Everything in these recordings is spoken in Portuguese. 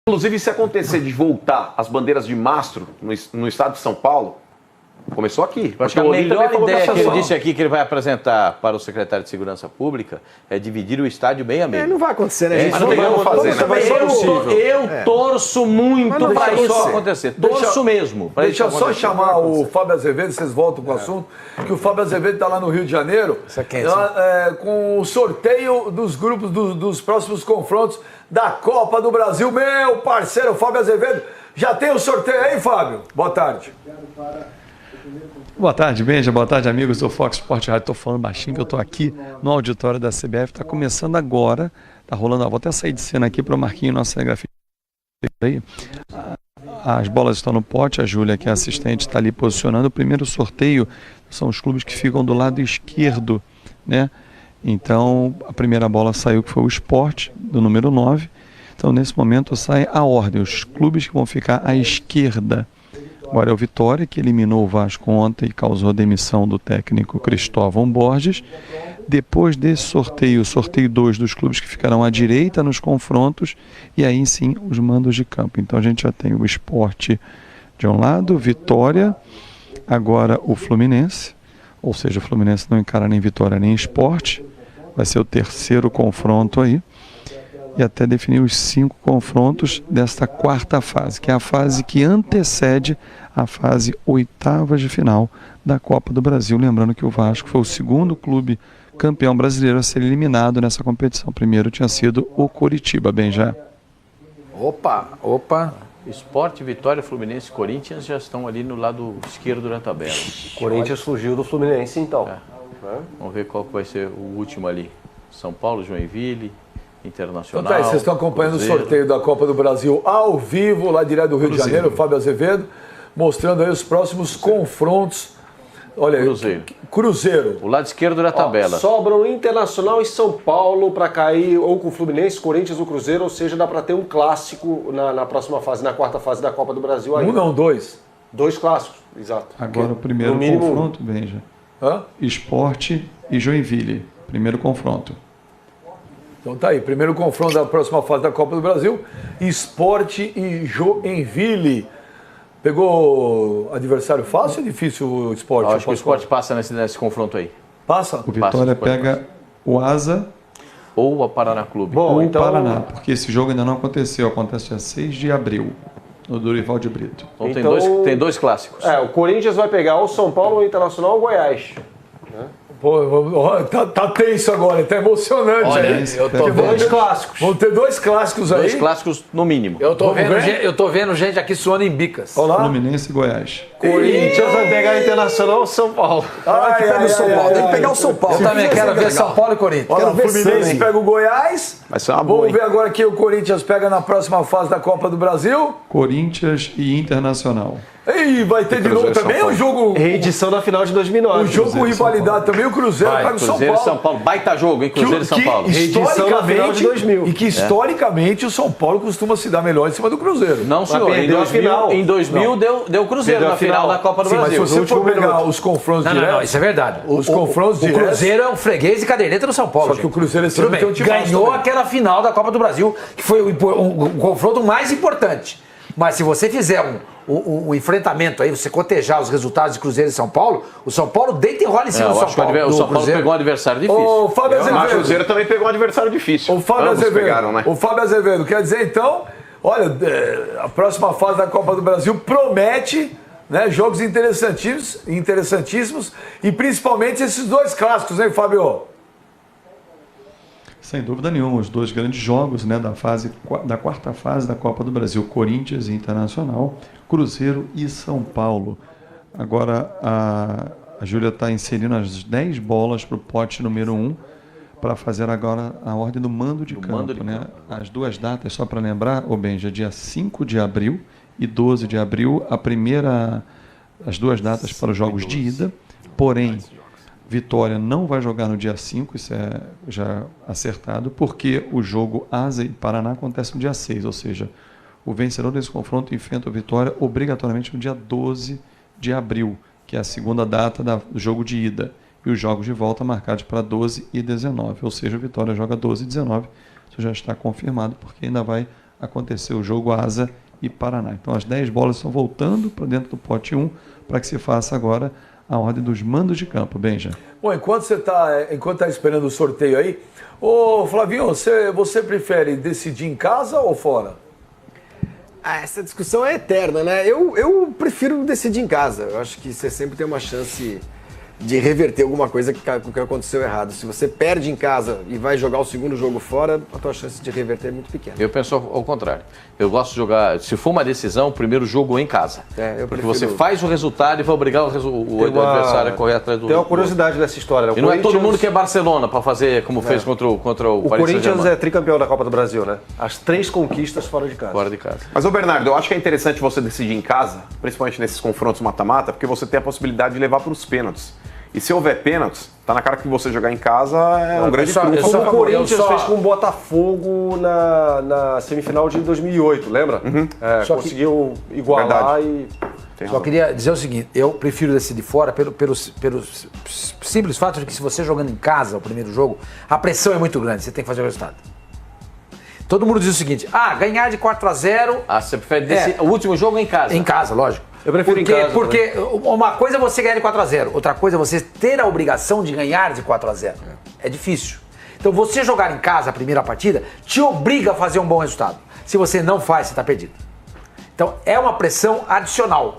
Inclusive, se acontecer de voltar as bandeiras de mastro no estado de São Paulo, começou aqui. Acho que a melhor ideia que ele disse aqui que ele vai apresentar para o secretário de Segurança Pública é dividir o estádio meio a meio. Não vai acontecer, né? Mas não tem como fazer, né? Eu torço muito para isso acontecer. Torço mesmo. Deixa eu só chamar o Fábio Azevedo, vocês voltam com o assunto, que o Fábio Azevedo está lá no Rio de Janeiro, com o sorteio dos grupos dos próximos confrontos da Copa do Brasil. Meu parceiro Fábio Azevedo, já tem o sorteio aí, Fábio? Boa tarde. Boa tarde, Benja. Boa tarde, amigos do Fox Sport Rádio. Estou falando baixinho que eu estou aqui no auditório da CBF. Está começando agora, está rolando. Vou até sair de cena aqui para o Marquinhos, nosso cinegrafista. As bolas estão no pote, a Júlia, que é assistente, está ali posicionando. O primeiro sorteio são os clubes que ficam do lado esquerdo, né? Então, a primeira bola saiu, que foi o Sport, do número 9. Então, nesse momento, sai a ordem. Os clubes que vão ficar à esquerda. Agora é o Vitória, que eliminou o Vasco ontem e causou a demissão do técnico Cristóvão Borges. Depois desse sorteio, o sorteio 2 dos clubes que ficarão à direita nos confrontos, e aí sim os mandos de campo. Então a gente já tem o Sport de um lado, Vitória, agora o Fluminense, ou seja, o Fluminense não encara nem Vitória nem Sport, vai ser o terceiro confronto aí. E até definir os 5 confrontos desta quarta fase, que é a fase que antecede a fase oitavas de final da Copa do Brasil. Lembrando que o Vasco foi o segundo clube campeão brasileiro a ser eliminado nessa competição. O primeiro tinha sido o Coritiba, Benja. Opa. Sport, Vitória, Fluminense e Corinthians já estão ali no lado esquerdo da tabela. Corinthians fugiu do Fluminense, então. Vamos ver qual que vai ser o último ali. São Paulo, Joinville, Internacional. Então, vocês estão acompanhando Cruzeiro. O sorteio da Copa do Brasil ao vivo, lá direto do Rio de Janeiro, o Fábio Azevedo, mostrando aí os próximos confrontos. Olha aí, Cruzeiro. O lado esquerdo da tabela. Sobram Internacional e São Paulo para cair ou com o Fluminense, Corinthians ou Cruzeiro, ou seja, dá para ter um clássico na próxima fase, na quarta fase da Copa do Brasil. Aí. Não, 2. 2 clássicos, exato. Agora o primeiro confronto, Benja. Sport e Joinville, primeiro confronto. Então tá aí, primeiro confronto da próxima fase da Copa do Brasil, Sport e Joinville. Pegou adversário fácil ou difícil o Sport? Acho que o Sport passa nesse confronto aí. Passa? O Vitória pega o Asa ou a Paraná Clube. Ou então... o Paraná, porque esse jogo ainda não aconteceu, acontece dia 6 de abril, no Dorival de Brito. Então tem dois clássicos. O Corinthians vai pegar ou São Paulo, ou Internacional ou Goiás. Pô, tá tenso agora, tá emocionante. Olha, eu tô vendo 2 clássicos. Vão ter 2 clássicos aí. 2 clássicos no mínimo. Eu tô vendo gente aqui suando em bicas. Olá. Fluminense e Goiás. Corinthians vai pegar Internacional ou São Paulo. Pega o São Paulo. Tem que pegar o São Paulo. Eu também quero ver São Paulo e Corinthians. Olha, o Fluminense pega o Goiás. Vai ser uma boa. Vamos ver agora quem o Corinthians pega na próxima fase da Copa do Brasil. Corinthians e Internacional. E vai ter de novo também o jogo. Reedição da final de 2009. O jogo com rivalidade também, o Cruzeiro pega o São Paulo. Cruzeiro e São Paulo. Baita jogo, hein? Cruzeiro e São Paulo. Reedição da final de 2000. E que historicamente o São Paulo costuma se dar melhor em cima do Cruzeiro. Não, senhor. Em 2000 deu Cruzeiro na final da Copa do Brasil. Mas se você for pegar os confrontos diretos... Não, isso é verdade. Os confrontos diretos... O Cruzeiro é um freguês de caderneta do São Paulo. Só que o Cruzeiro esse ano tem um time ganhou aquela final da Copa do Brasil, que foi o confronto mais importante. Mas se você fizer o enfrentamento aí, você cotejar os resultados de Cruzeiro e São Paulo, o São Paulo deita e rola em cima do São Paulo. O São Paulo pegou um adversário difícil. O Fábio Azevedo. O Cruzeiro também pegou um adversário difícil. O Fábio Azevedo pegaram, né? O Fábio Azevedo, quer dizer então, olha, a próxima fase da Copa do Brasil promete, né, jogos interessantíssimos e principalmente esses 2 clássicos, hein, Fábio? Sem dúvida nenhuma, os 2 grandes jogos, né, da quarta fase da Copa do Brasil, Corinthians e Internacional, Cruzeiro e São Paulo. Agora a Júlia está inserindo as 10 bolas para o pote número 1 para fazer agora a ordem do mando de campo. Né? As 2 datas, só para lembrar, Benja, dia 5 de abril e 12 de abril, as 2 datas para os jogos de ida, porém... Vitória não vai jogar no dia 5, isso é já acertado, porque o jogo Asa e Paraná acontece no dia 6, ou seja, o vencedor desse confronto enfrenta o Vitória obrigatoriamente no dia 12 de abril, que é a segunda data do jogo de ida, e os jogos de volta marcados para 12 e 19, ou seja, o Vitória joga 12 e 19, isso já está confirmado, porque ainda vai acontecer o jogo Asa e Paraná. Então as 10 bolas estão voltando para dentro do pote 1 para que se faça agora a ordem dos mandos de campo, Benja. Bom, enquanto tá esperando o sorteio aí, ô Flavinho, você prefere decidir em casa ou fora? Essa discussão é eterna, né? Eu prefiro decidir em casa. Eu acho que você sempre tem uma chance de reverter alguma coisa que aconteceu errado. Se você perde em casa e vai jogar o segundo jogo fora, a tua chance de reverter é muito pequena. Eu penso ao contrário. Eu gosto de jogar, se for uma decisão, o primeiro jogo em casa. Porque você faz o resultado e vai obrigar o adversário a correr atrás do... Tem uma curiosidade dessa história, né? E não é todo mundo que é Barcelona para fazer como fez contra o Paris Saint-Germain. O Corinthians é tricampeão da Copa do Brasil, né? As 3 conquistas fora de casa. Fora de casa. Mas, ô Bernardo, eu acho que é interessante você decidir em casa, principalmente nesses confrontos mata-mata, porque você tem a possibilidade de levar para os pênaltis. E se houver pênaltis, tá na cara que você jogar em casa é um grande trunfo. Como o Corinthians fez com o Botafogo na semifinal de 2008, lembra? Conseguiu igualar e... Só queria dizer o seguinte, eu prefiro decidir fora pelo simples fato de que se você jogando em casa o primeiro jogo, a pressão é muito grande, você tem que fazer o resultado. Todo mundo diz o seguinte, ganhar de 4-0... você prefere o último jogo em casa? Em casa, lógico. Eu prefiro em casa. Porque uma coisa é você ganhar de 4-0, outra coisa é você ter a obrigação de ganhar de 4-0. É difícil. Então você jogar em casa a primeira partida te obriga a fazer um bom resultado. Se você não faz, você está perdido. Então é uma pressão adicional.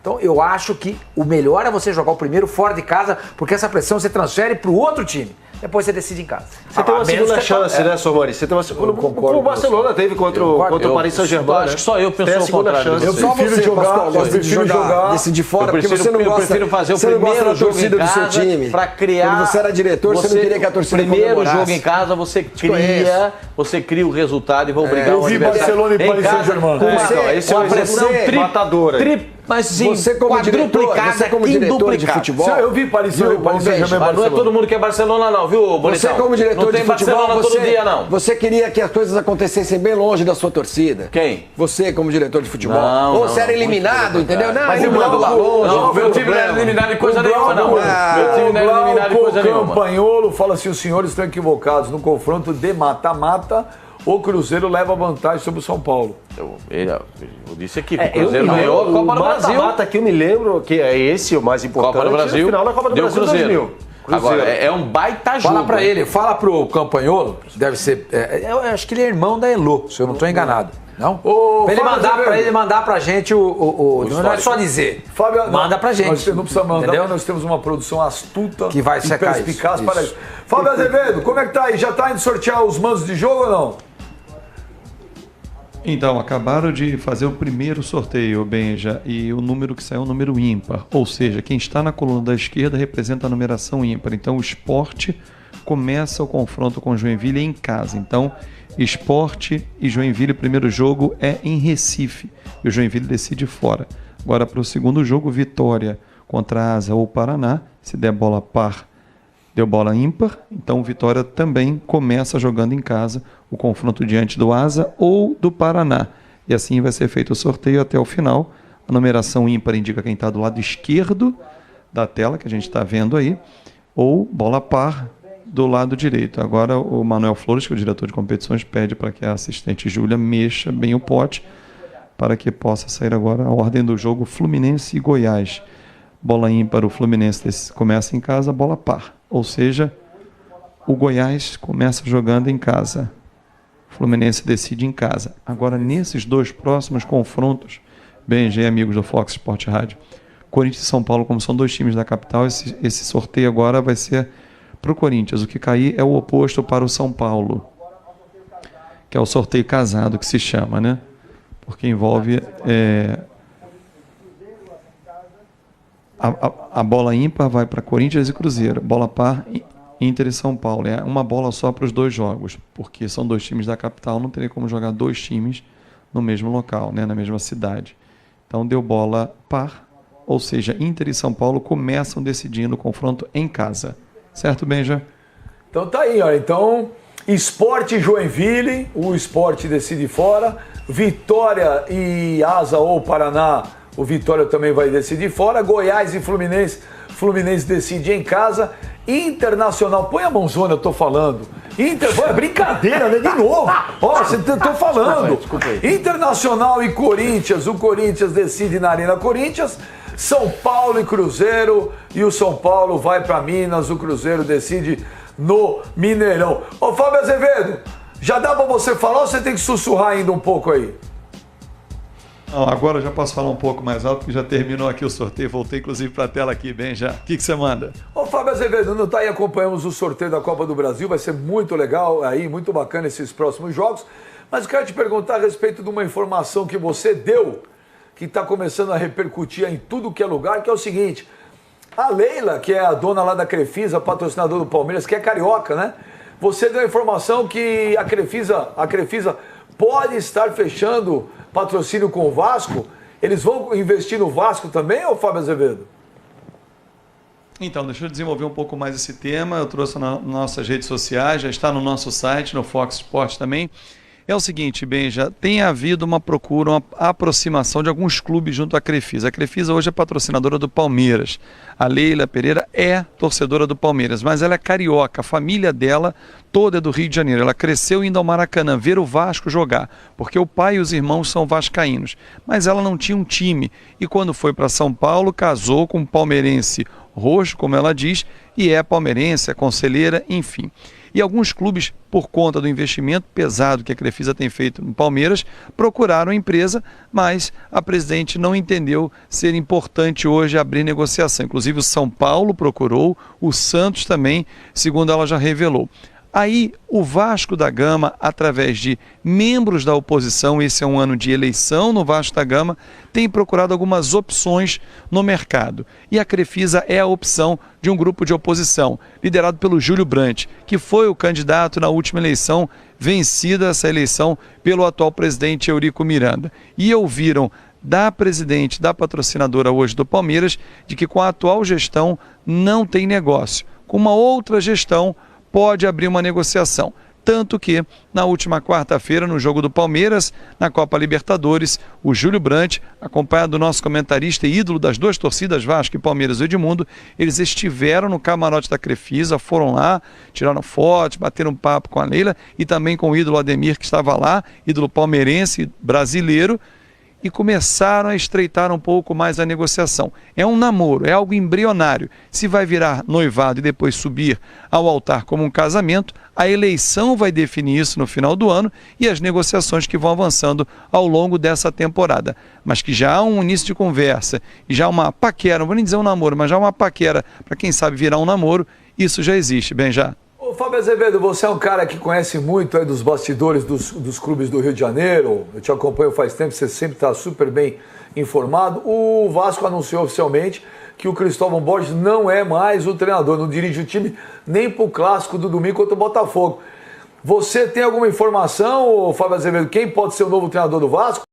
Então eu acho que o melhor é você jogar o primeiro fora de casa, porque essa pressão você transfere para o outro time. Depois você decide em casa. Você tem uma segunda chance, né, Sormani? Você tem uma segunda... Como o Barcelona teve contra o Paris Saint-Germain. Acho que só eu penso ao contrário. Eu prefiro jogar, decidir fora, porque você não gosta. Eu prefiro fazer o você não gosta primeiro da jogo torcida em casa do seu time. Para criar. Quando você era diretor, você não queria que a torcida primeiro comemorasse. jogo em casa você cria o resultado e vai obrigar o vi adversário. Barcelona e Paris Saint-Germain. Esse é uma pressão matadora. Mas sim, você como diretor de futebol, eu vi Paris Saint-Germain. Mas não é todo mundo que é Barcelona não, viu, Bonitão? Você como diretor de futebol, todo dia, não. Você queria que as coisas acontecessem bem longe da sua torcida. Quem? Você como diretor de futebol. Não, ou você era eliminado, entendeu? Não, mas eliminado lá longe. Não, meu time não era eliminado em coisa nenhuma, não. Meu time não era eliminado em coisa nenhuma. O Campanholo fala assim, os senhores estão equivocados. No confronto de mata-mata, o Cruzeiro leva vantagem sobre o São Paulo. Eu disse aqui, o Cruzeiro ganhou a Copa do Brasil. O mata-mata que eu me lembro, que é esse o mais importante. Copa do Brasil, final da Copa do deu Brasil Cruzeiro. Agora, é um baita jogo. Fala pra ele, fala pro Campanholo, deve ser, eu acho que ele é irmão da Elo, se eu não estou enganado. Não? Pra ele mandar pra gente não é só dizer. Fábio, manda pra gente. Nós não precisa mandar, entendeu? mas nós temos uma produção astuta que vai secar e perspicaz para isso. Fábio Azevedo, como é que tá aí? Já tá indo sortear os mandos de jogo ou não? Então, acabaram de fazer o primeiro sorteio, Benja, e o número que saiu é um número ímpar. Ou seja, quem está na coluna da esquerda representa a numeração ímpar. Então, o Sport começa o confronto com o Joinville em casa. Então, Sport e Joinville, o primeiro jogo é em Recife. E o Joinville decide fora. Agora, para o segundo jogo, Vitória contra Asa ou Paraná. Se der bola par, deu bola ímpar. Então, Vitória também começa jogando em casa o confronto diante do Asa ou do Paraná. E assim vai ser feito o sorteio até o final. A numeração ímpar indica quem está do lado esquerdo da tela, que a gente está vendo aí, ou bola par do lado direito. Agora o Manuel Flores, que é o diretor de competições, pede para que a assistente Júlia mexa bem o pote para que possa sair agora a ordem do jogo Fluminense e Goiás. Bola ímpar, o Fluminense começa em casa, bola par. Ou seja, o Goiás começa jogando em casa. O Fluminense decide em casa. Agora, nesses dois próximos confrontos, BNG, amigos do Fox Sport Rádio, Corinthians e São Paulo, como são dois times da capital, esse sorteio agora vai ser para o Corinthians. O que cair é o oposto para o São Paulo, que é o sorteio casado que se chama, né? Porque envolve a bola ímpar vai para Corinthians e Cruzeiro, bola par Inter e São Paulo. É uma bola só para os dois jogos, porque são dois times da capital, não teria como jogar dois times no mesmo local, né? Na mesma cidade. Então deu bola par, ou seja, Inter e São Paulo começam decidindo o confronto em casa. Certo, Benja? Então tá aí, olha. Então, Sport e Joinville, o Sport decide fora. Vitória e Asa ou Paraná, o Vitória também vai decidir fora. Goiás e Fluminense, Fluminense decide em casa. Internacional, põe a mãozona, eu tô falando. É brincadeira, né? De novo. Ó, você tô falando. Desculpa aí. Internacional e Corinthians. O Corinthians decide na Arena Corinthians. São Paulo e Cruzeiro. E o São Paulo vai para Minas. O Cruzeiro decide no Mineirão. Ô, Fábio Azevedo, já dá para você falar ou você tem que sussurrar ainda um pouco aí? Não, agora eu já posso falar um pouco mais alto, porque já terminou aqui o sorteio. Voltei, inclusive, para a tela aqui, bem já. O que você manda? Ô, Fábio Azevedo, não tá aí, acompanhamos o sorteio da Copa do Brasil. Vai ser muito legal aí, muito bacana esses próximos jogos. Mas eu quero te perguntar a respeito de uma informação que você deu, que está começando a repercutir em tudo que é lugar, que é o seguinte. A Leila, que é a dona lá da Crefisa, patrocinadora do Palmeiras, que é carioca, né? Você deu a informação que a Crefisa pode estar fechando patrocínio com o Vasco. Eles vão investir no Vasco também, ou Fábio Azevedo? Então, deixa eu desenvolver um pouco mais esse tema. Eu trouxe nas nossas redes sociais, já está no nosso site, no Fox Sports também. É o seguinte, Benja, tem havido uma procura, uma aproximação de alguns clubes junto à Crefisa. A Crefisa hoje é patrocinadora do Palmeiras. A Leila Pereira é torcedora do Palmeiras, mas ela é carioca, a família dela toda é do Rio de Janeiro. Ela cresceu indo ao Maracanã ver o Vasco jogar, porque o pai e os irmãos são vascaínos. Mas ela não tinha um time e quando foi para São Paulo, casou com um palmeirense roxo, como ela diz, e é palmeirense, é conselheira, enfim. E alguns clubes, por conta do investimento pesado que a Crefisa tem feito no Palmeiras, procuraram a empresa, mas a presidente não entendeu ser importante hoje abrir negociação. Inclusive o São Paulo procurou, o Santos também, segundo ela já revelou. Aí o Vasco da Gama, através de membros da oposição, esse é um ano de eleição no Vasco da Gama, tem procurado algumas opções no mercado. E a Crefisa é a opção de um grupo de oposição, liderado pelo Júlio Brandt, que foi o candidato na última eleição, vencida essa eleição pelo atual presidente Eurico Miranda. E ouviram da presidente, da patrocinadora hoje do Palmeiras, de que com a atual gestão não tem negócio. Com uma outra gestão, pode abrir uma negociação. Tanto que, na última quarta-feira, no jogo do Palmeiras, na Copa Libertadores, o Júlio Brandt, acompanhado do nosso comentarista e ídolo das duas torcidas, Vasco e Palmeiras, o Edmundo, eles estiveram no camarote da Crefisa, foram lá, tiraram fotos, bateram um papo com a Leila e também com o ídolo Ademir, que estava lá, ídolo palmeirense brasileiro, e começaram a estreitar um pouco mais a negociação. É um namoro, é algo embrionário. Se vai virar noivado e depois subir ao altar como um casamento, a eleição vai definir isso no final do ano e as negociações que vão avançando ao longo dessa temporada. Mas que já há um início de conversa e já uma paquera, não vou nem dizer um namoro, mas já uma paquera para quem sabe virar um namoro, isso já existe, bem já. Ô, Fábio Azevedo, você é um cara que conhece muito aí dos bastidores dos clubes do Rio de Janeiro. Eu te acompanho faz tempo, você sempre está super bem informado. O Vasco anunciou oficialmente que o Cristóvão Borges não é mais o treinador, não dirige o time nem para o clássico do domingo contra o Botafogo. Você tem alguma informação, Fábio Azevedo, quem pode ser o novo treinador do Vasco?